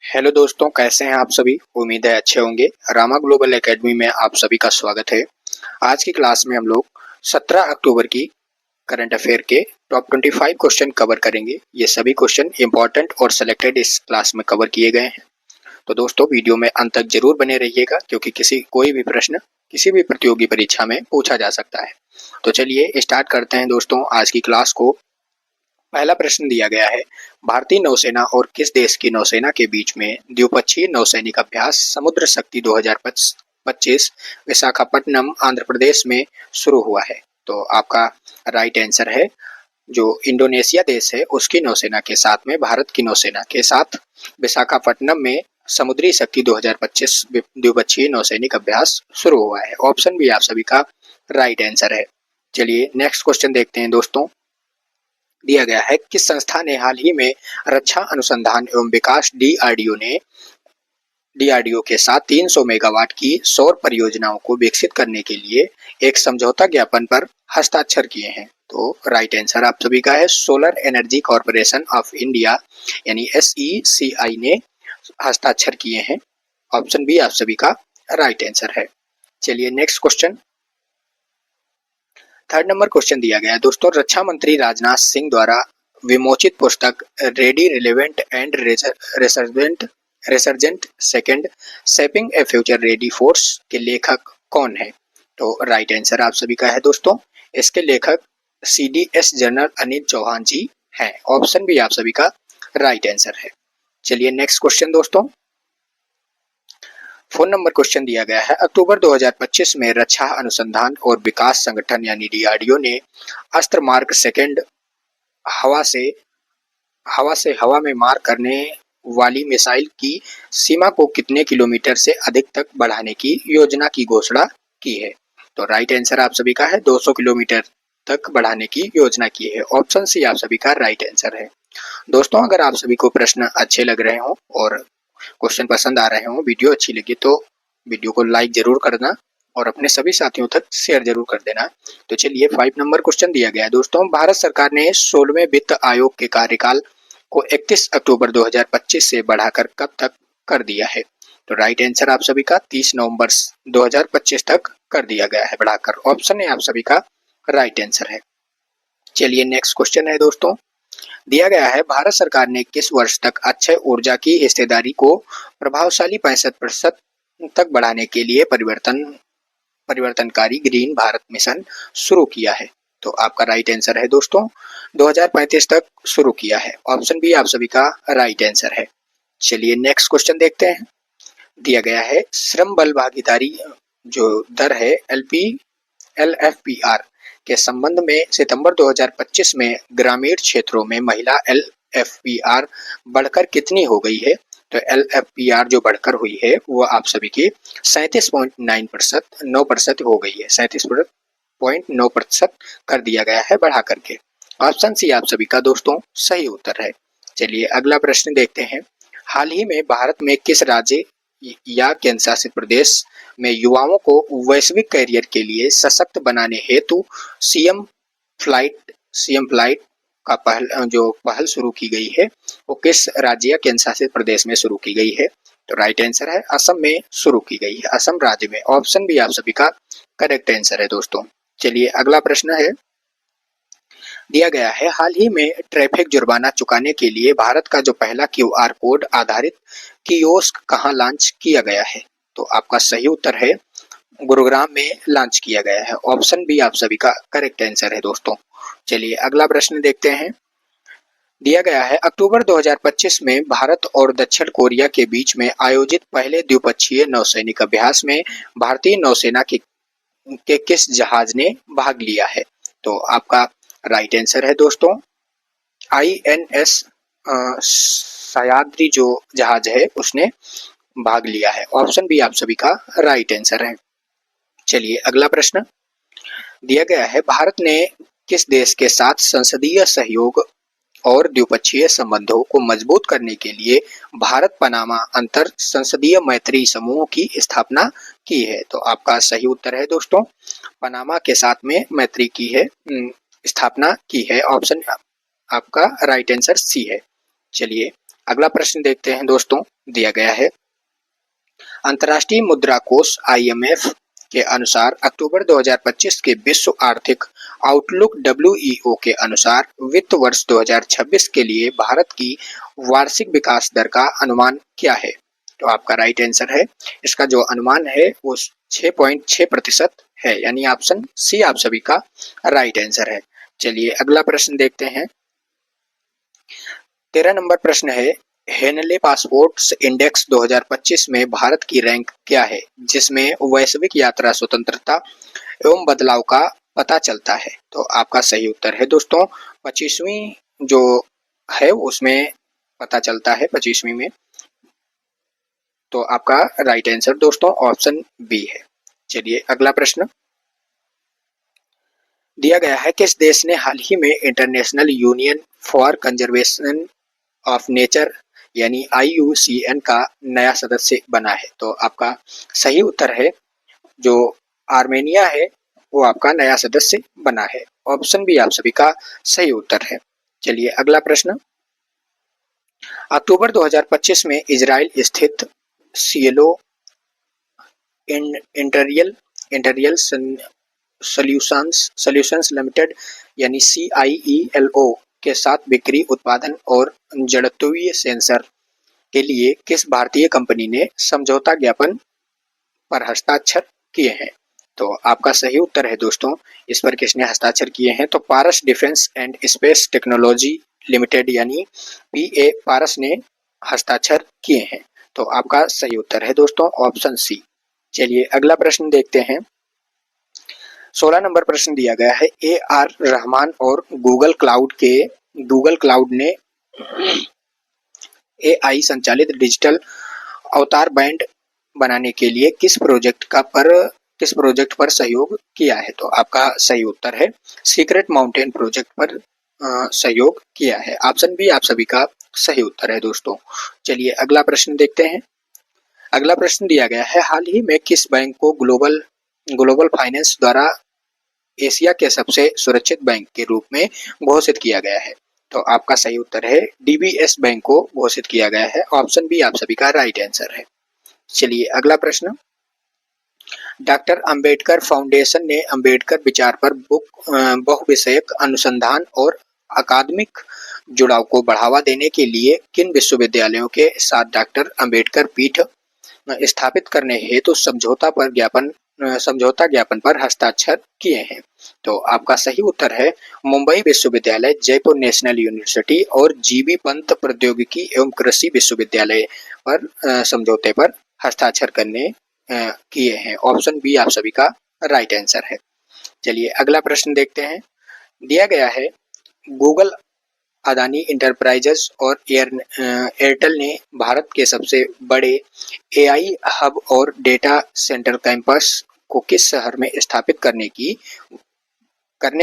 Hello दोस्तों, कैसे हैं आप सभी। उम्मीद है अच्छे होंगे। रामा ग्लोबल एकेडमी में आप सभी का स्वागत है। आज की क्लास में हम लोग 17 अक्टूबर की करंट अफेयर के टॉप 25 क्वेश्चन कवर करेंगे। ये सभी क्वेश्चन इंपॉर्टेंट और सिलेक्टेड इस क्लास में कवर किए गए हैं। तो दोस्तों, वीडियो में अंत तक जरूर बने रहिएगा, क्योंकि कोई भी प्रश्न किसी भी प्रतियोगी परीक्षा में पूछा जा सकता है। तो चलिए स्टार्ट करते हैं दोस्तों आज की क्लास को। पहला प्रश्न दिया गया है, भारतीय नौसेना और किस देश की नौसेना के बीच में द्विपक्षीय नौसैनिक अभ्यास समुद्र शक्ति 2025 विशाखापट्टनम आंध्र प्रदेश में शुरू हुआ है। तो आपका राइट आंसर है, जो इंडोनेशिया देश है उसकी नौसेना के साथ में भारत की नौसेना के साथ विशाखापट्टनम में समुद्री शक्ति 2025 द्विपक्षीय नौसैनिक अभ्यास शुरू हुआ है। ऑप्शन भी आप सभी का राइट आंसर है। चलिए नेक्स्ट क्वेश्चन देखते हैं दोस्तों। दिया गया है, किस संस्था ने हाल ही में रक्षा अनुसंधान एवं विकास डीआरडीओ के साथ 300 मेगावाट की सौर परियोजनाओं को विकसित करने के लिए एक समझौता ज्ञापन पर हस्ताक्षर किए हैं। तो राइट आंसर आप सभी का है, solar energy corporation of India यानी SECI ने हस्ताक्षर किए हैं। ऑप्शन बी आप सभी का राइट आंसर है। चलिए next question, third number question दिया गया है दोस्तों, रक्षा मंत्री राजनाथ सिंह द्वारा विमोचित पुस्तक ready relevant and resurgent second shaping a future ready force के लेखक कौन है। तो राइट आंसर आप सभी का है दोस्तों, इसके लेखक CDS जनरल अनिल चौहान जी हैं। ऑप्शन भी आप सभी का राइट आंसर है। चलिए नेक्स्ट क्वेश्चन दोस्तों, 4 नंबर क्वेश्चन दिया गया है, अक्टूबर 2025 में रक्षा अनुसंधान और विकास संगठन यानी DRDO ने अस्त्र मार्क सेकंड हवा में मार करने वाली मिसाइल की सीमा को कितने किलोमीटर से अधिक तक बढ़ाने की योजना की घोषणा की है। तो राइट आंसर आप सभी का है, 200 किलोमीटर तक बढ़ाने की योजना की है। ऑप्शन सी आप सभी का राइट आंसर है। दोस्तों, अगर आप सभी को प्रश्न अच्छे लग रहे हो और क्वेश्चन पसंद आ रहे हो, वीडियो अच्छी लगी तो वीडियो को लाइक जरूर करना और अपने सभी साथियों तक शेयर जरूर कर देना। तो चलिए 5 नंबर क्वेश्चन दिया गया है दोस्तों, भारत सरकार ने 16वें वित्त आयोग के कार्यकाल को 31 अक्टूबर 2025 से बढ़ाकर कब तक कर दिया है। तो राइट आंसर आप सभी का 30 नवंबर 2025 तक कर दिया गया है बढ़ाकर। ऑप्शन है आप सभी का राइट आंसर है। चलिए नेक्स्ट क्वेश्चन है दोस्तों, दिया गया है, भारत सरकार ने किस वर्ष तक अक्षय ऊर्जा की हिस्सेदारी को प्रभावशाली 65% तक बढ़ाने के लिए परिवर्तनकारी ग्रीन भारत मिशन शुरू किया है। तो आपका राइट आंसर है दोस्तों, 2035 तक शुरू किया है। ऑप्शन बी आप सभी का राइट आंसर है। चलिए नेक्स्ट क्वेश्चन देखते हैं। दिया गया है, श्रम बल भागीदारी जो दर है LFPR के संबंध में सितंबर 2025 में ग्रामीण क्षेत्रों में महिला LFPR बढ़कर कितनी हो गई है। तो LFPR जो बढ़कर हुई है वो आप सभी की 37.9% हो गई है। 37.9% कर दिया गया है बढ़ा करके। ऑप्शन सी आप सभी का दोस्तों सही उत्तर है। चलिए अगला प्रश्न देखते हैं, हाल ही में भारत में किस राज्य या केंद्र शासित प्रदेश में युवाओं को वैश्विक करियर के लिए सशक्त बनाने हेतु सीएम फ्लाइट का पहल शुरू की गई है, वो किस राज्य या केंद्र शासित प्रदेश में शुरू की गई है। तो राइट आंसर है, असम में शुरू की गई है, असम राज्य में। ऑप्शन भी आप सभी का करेक्ट आंसर है दोस्तों। चलिए अगला प्रश्न है, दिया गया है, हाल ही में ट्रैफिक जुर्माना चुकाने के लिए भारत का जो पहला QR कोड आधारित कियोस्क कहां लॉन्च किया गया है। तो आपका सही उत्तर है, गुरुग्राम में लॉन्च किया गया है। ऑप्शन बी आप सभी का करेक्ट आंसर है दोस्तों। चलिए अगला प्रश्न देखते हैं, दिया गया है, अक्टूबर 2025 में भारत और दक्षिण कोरिया के बीच में आयोजित पहले द्विपक्षीय नौसैनिक अभ्यास में भारतीय नौसेना के किस जहाज ने भाग लिया है। तो आपका राइट आंसर है दोस्तों, INS सह्याद्री जो जहाज है उसने भाग लिया है। ऑप्शन बी आप सभी का राइट आंसर है। चलिए अगला प्रश्न दिया गया है, भारत ने किस देश के साथ संसदीय सहयोग और द्विपक्षीय संबंधों को मजबूत करने के लिए भारत पनामा अंतर संसदीय मैत्री समूह की स्थापना की है। तो आपका सही उत्तर है दोस्तों, पनामा के साथ में मैत्री की है, स्थापना की है। ऑप्शन आपका राइट आंसर सी है। चलिए अगला प्रश्न देखते हैं दोस्तों, दिया गया है अंतर्राष्ट्रीय मुद्रा कोष IMF के अनुसार अक्टूबर 2025 के विश्व आर्थिक आउटलुक WEO के अनुसार वित्त वर्ष 2026 के लिए भारत की वार्षिक विकास दर का अनुमान क्या है? तो आपका राइट आंसर है, इसका जो अनुमान है वो 6.6% है, यानी ऑप्शन सी आप सभी का राइट आंसर है। चलिए अगला प्रश्न देखते हैं। 13 नंबर प्रश्न है, हेनले पासपोर्ट्स इंडेक्स 2025 में भारत की रैंक क्या है, जिसमें वैश्विक यात्रा स्वतंत्रता एवं बदलाव का पता चलता है? तो आपका सही उत्तर है दोस्तों 25वीं जो है उसमें पता चलता है, 25वीं में। तो आपका राइट आंसर दोस्तों ऑप्शन बी है। चलिए अगला प्रश्न दिया गया है, किस देश ने हाल ही में international union for conservation of nature यानी IUCN का नया सदस्य बना है? तो आपका सही उत्तर है, जो आर्मेनिया है वो आपका नया सदस्य बना है। ऑप्शन बी आप सभी का सही उत्तर है। चलिए अगला प्रश्न, अक्टूबर 2025 में इजराइल स्थित सिएलो इंटरियल सॉल्यूशंस लिमिटेड यानी CIELO के साथ बिक्री, उत्पादन और जड़त्वीय सेंसर के लिए किस भारतीय कंपनी ने समझौता ज्ञापन पर हस्ताक्षर किए हैं? तो आपका सही उत्तर है दोस्तों, इस पर किसने हस्ताक्षर किए हैं? तो Paras defence and space technology limited यानी PA पारस ने हस्ताक्षर किए हैं। तो आपका सही उत्तर है दोस्तों ऑप्शन सी। चलिए अगला प्रश्न देखते हैं। 16 नंबर प्रश्न दिया गया है, AR रहमान और गूगल क्लाउड ने AI संचालित डिजिटल अवतार बैंड बनाने के लिए किस प्रोजेक्ट पर सहयोग किया है? तो आपका सही उत्तर है सीक्रेट माउंटेन प्रोजेक्ट पर सहयोग किया है। ऑप्शन बी आप सभी का सही उत्तर है दोस्तों। चलिए अगला प्रश्न देखते हैं। अगला प्रश्न दिया गया है, हाल ही में किस बैंक को ग्लोबल फाइनेंस द्वारा एशिया के सबसे सुरक्षित बैंक के रूप में घोषित किया गया है? तो आपका सही उत्तर है DBS बैंक को घोषित किया गया है। ऑप्शन बी आप सभी का राइट आंसर है। चलिए अगला प्रश्न, डॉक्टर अंबेडकर फाउंडेशन ने अंबेडकर विचार पर बहुविषयक अनुसंधान और अकादमिक जुड़ाव को बढ़ावा देने के लिए किन विश्वविद्यालयों के साथ डॉक्टर अंबेडकर पीठ स्थापित करने हेतु समझौता ज्ञापन पर हस्ताक्षर किए हैं? तो आपका सही उत्तर है मुंबई विश्वविद्यालय, जयपुर नेशनल यूनिवर्सिटी और GV पंत प्रौद्योगिकी एवं कृषि विश्वविद्यालय पर समझौते पर हस्ताक्षर करने किए हैं। ऑप्शन बी आप सभी का राइट आंसर है। चलिए अगला प्रश्न देखते हैं। दिया गया है, गूगल, अदानी इंटरप्राइजेस और एयरटेल ने भारत के सबसे बड़े AI हब और डेटा सेंटर कैंपस को किस शहर में स्थापित करने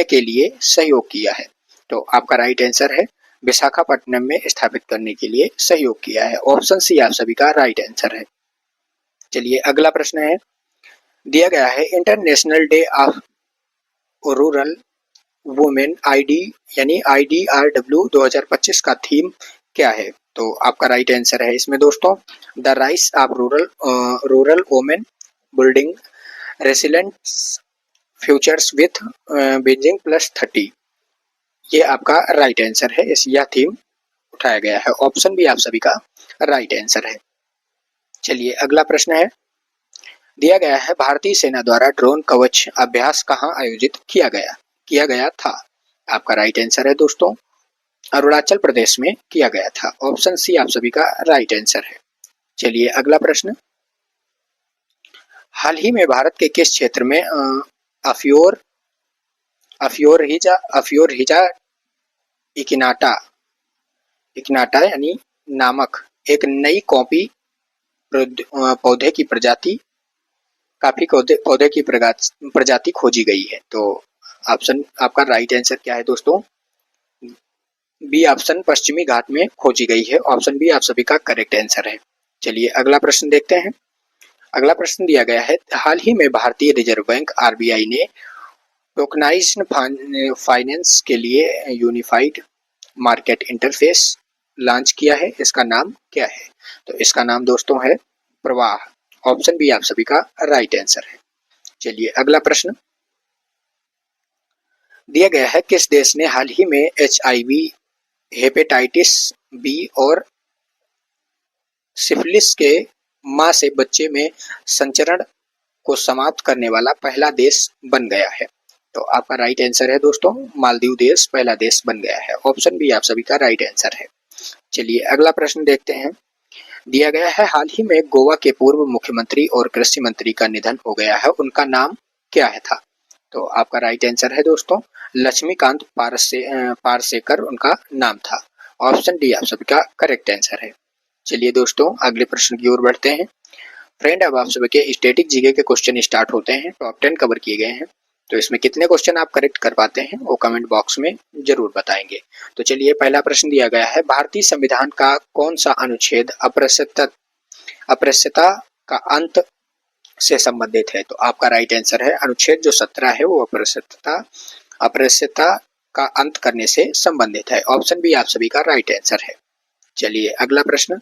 के लिए सहयोग किया है? तो आपका राइट आंसर है विशाखापट्टनम में स्थापित करने के लिए सहयोग किया है। ऑप्शन सी आप सभी का राइट आंसर है। चलिए अगला प्रश्न है, दिया गया है, international day of rural women यानी IDRW 2025 का थीम क्या है? तो आपका राइट आंसर है इसमें दोस्तों the rice of rural women building resilient futures with Beijing +30। ये आपका राइट आंसर है, यह थीम उठाया गया है। ऑप्शन भी आप सभी का राइट आंसर है। चलिए अगला प्रश्न है, दिया गया है, भारतीय सेना द्वारा ड्रोन कवच अभ्यास कहाँ आयोजित किया गया था? आपका राइट आंसर है दोस्तों अरुणाचल प्रदेश में किया गया था। ऑप्शन सी आप सभी का राइट आंसर है। चलिए अगला प्रश्न, हाल ही में भारत के किस क्षेत्र में अफ्योरहिजा इकिनाटा यानी नामक एक नई पौधे की प्रजाति खोजी गई है? तो ऑप्शन आपका राइट आंसर क्या है दोस्तों? बी ऑप्शन पश्चिमी घाट में खोजी गई है। ऑप्शन बी आप सभी का करेक्ट आंसर है। चलिए अगला प्रश्न देखते हैं। अगला प्रश्न दिया गया है, हाल ही में भारतीय रिजर्व बैंक RBI ने टोकनाइज्ड फाइनेंस के लिए यूनिफाइड मार्केट इंटरफेस लॉन्च किया है, इसका नाम क्या है? तो इसका नाम दोस्तों है प्रवाह। ऑप्शन बी आप सभी का राइट आंसर है। चलिए अगला प्रश्न दिया गया है, किस देश ने हाल ही में HIV, हेपेटाइटिस बी और सिफिलिस के मां से बच्चे में संचरण को समाप्त करने वाला पहला देश बन गया है? तो आपका राइट आंसर है दोस्तों मालदीव देश पहला देश बन गया है। ऑप्शन बी आप सभी का राइट आंसर है। चलिए अगला प्रश्न देखते हैं। दिया गया है, हाल ही में गोवा के पूर्व मुख्यमंत्री और कृषि मंत्री का निधन हो गया है, उनका नाम क्या है था? तो आपका राइट आंसर है दोस्तों लक्ष्मीकांत पारसेकर उनका नाम था। ऑप्शन डी आप सभी का करेक्ट आंसर है। चलिए दोस्तों अगले प्रश्न की ओर बढ़ते हैं। फ्रेंड अब आप सभी के स्टैटिक जीके के क्वेश्चन स्टार्ट होते हैं। टॉप 10 कवर किए गए हैं, तो इसमें कितने क्वेश्चन आप करेक्ट कर पाते हैं वो कमेंट बॉक्स में जरूर बताएंगे। तो चलिए पहला प्रश्न दिया गया है, भारतीय संविधान का कौन सा अनुच्छेद अस्पृश्यता का अंत से संबंधित है? तो आपका राइट आंसर है अनुच्छेद जो 17 है वो अस्पृश्यता का अंत करने से संबंधित है। ऑप्शन बी आप सभी का राइट आंसर है। चलिए अगला प्रश्न,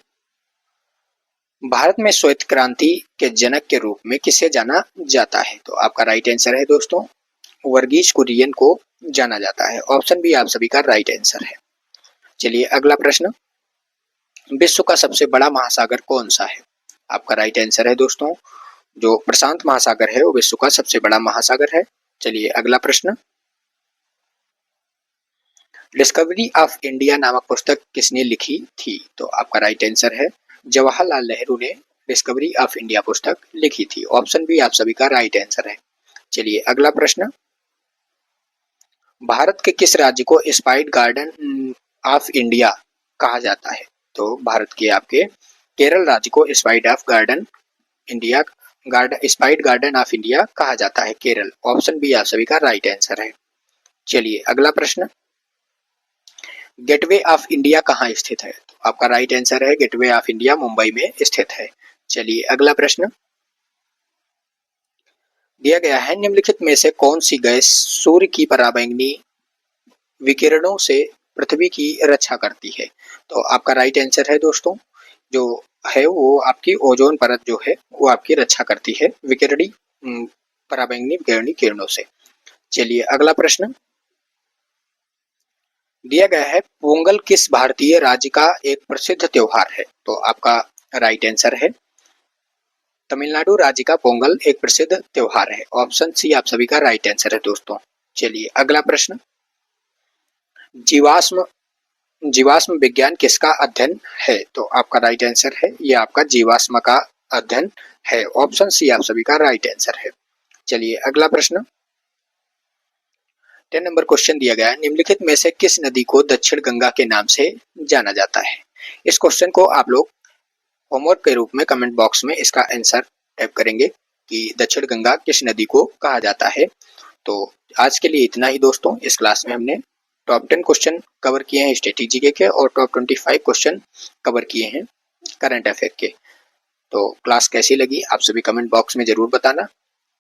भारत में श्वेत क्रांति के जनक के रूप में किसे जाना जाता है? तो आपका राइट आंसर है दोस्तों वर्गीज कुरियन को जाना जाता है। ऑप्शन बी आप सभी का राइट आंसर है। चलिए अगला प्रश्न, विश्व का सबसे बड़ा महासागर कौन सा है? आपका राइट आंसर है दोस्तों जो प्रशांत महासागर है वो विश्व का सबसे बड़ा महासागर है। चलिए अगला प्रश्न, डिस्कवरी ऑफ इंडिया नामक पुस्तक किसने लिखी थी? तो आपका राइट आंसर है जवाहरलाल नेहरू ने डिस्कवरी ऑफ इंडिया पुस्तक लिखी थी। ऑप्शन बी आप सभी का राइट आंसर है। चलिए अगला प्रश्न, भारत के किस राज्य को स्पाइस गार्डन ऑफ इंडिया कहा जाता है? तो भारत के आपके केरल राज्य को स्पाइस गार्डन ऑफ इंडिया कहा जाता है, केरल। ऑप्शन बी आप सभी का राइट आंसर है। चलिए अगला प्रश्न, गेटवे ऑफ इंडिया कहाँ स्थित है? तो आपका राइट आंसर है गेटवे ऑफ इंडिया मुंबई में स्थित है। चलिए अगला प्रश्न दिया गया है, निम्नलिखित में से कौन सी गैस सूर्य की पराबैंगनी विकिरणों से पृथ्वी की रक्षा करती है? तो आपका राइट आंसर है दोस्तों जो है वो आपकी ओजोन परत जो है वो आपकी रक्षा करती है पराबैंगनी विकिरणी किरणों से। चलिए अगला प्रश्न दिया गया है, पोंगल किस भारतीय राज्य का एक प्रसिद्ध त्योहार है? तो आपका राइट आंसर है तमिलनाडु राज्य का पोंगल एक प्रसिद्ध त्योहार है। ऑप्शन सी आप सभी का राइट आंसर है दोस्तों। चलिए अगला प्रश्न, जीवाश्म विज्ञान किसका अध्ययन है? तो आपका राइट आंसर है ये आपका जीवाश्म का अध्ययन है। ऑप्शन सी आप सभी का राइट आंसर है। चलिए अगला प्रश्न 10 नंबर क्वेश्चन दिया गया है, निम्नलिखित में से किस नदी को दक्षिण गंगा के नाम से जाना जाता है? इस क्वेश्चन को आप लोग होमवर्क के रूप में कमेंट बॉक्स में इसका आंसर टाइप करेंगे कि दक्षिण गंगा किस नदी को कहा जाता है। तो आज के लिए इतना ही दोस्तों। इस क्लास में हमने टॉप 10 क्वेश्चन कवर किए हैं स्टैटिक जीके के और टॉप 25 क्वेश्चन कवर किए हैं करंट अफेयर के। तो क्लास कैसी लगी आप सभी कमेंट बॉक्स में जरूर बताना।